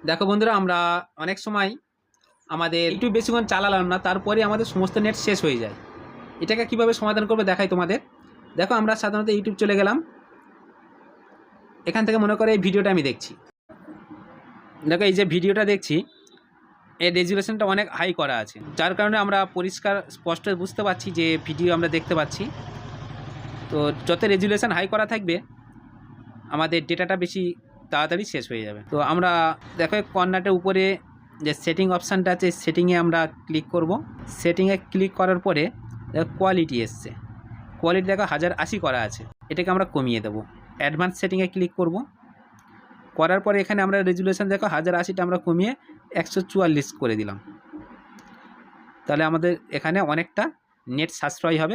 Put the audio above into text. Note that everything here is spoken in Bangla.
দেখো বন্ধুরা, আমরা অনেক সময় আমাদের একটু বেশিক্ষণ চালালাম না, তারপরে আমাদের সমস্ত নেট শেষ হয়ে যায়। এটাকে কিভাবে সমাধান করবে দেখাই তোমাদের। দেখো, আমরা সাধারণত ইউটিউব চলে গেলাম। এখান থেকে মনে করে এই ভিডিওটা আমি দেখছি। দেখো, এই যে ভিডিওটা দেখছি এর রেজুলেশনটা অনেক হাই করা আছে, যার কারণে আমরা পরিষ্কার স্পষ্ট বুঝতে পারছি যে ভিডিও আমরা দেখতে পাচ্ছি। তো যত রেজুলেশন হাই করা থাকবে আমাদের ডেটাটা বেশি তাড়াতাড়ি শেষ হয়ে যাবে। তো আমরা দেখো কর্নারের উপরে যে সেটিং অপশানটা আছে, সেটিংয়ে আমরা ক্লিক করব। সেটিংয়ে ক্লিক করার পরে দেখো কোয়ালিটি এসছে। কোয়ালিটি দেখো 1080 করা আছে, এটাকে আমরা কমিয়ে দেবো। অ্যাডভান্স সেটিংয়ে ক্লিক করব। করার পরে এখানে আমরা রেজুলেশন দেখো 1080টা আমরা কমিয়ে 144 করে দিলাম। তাহলে আমাদের এখানে অনেকটা নেট সাশ্রয় হবে।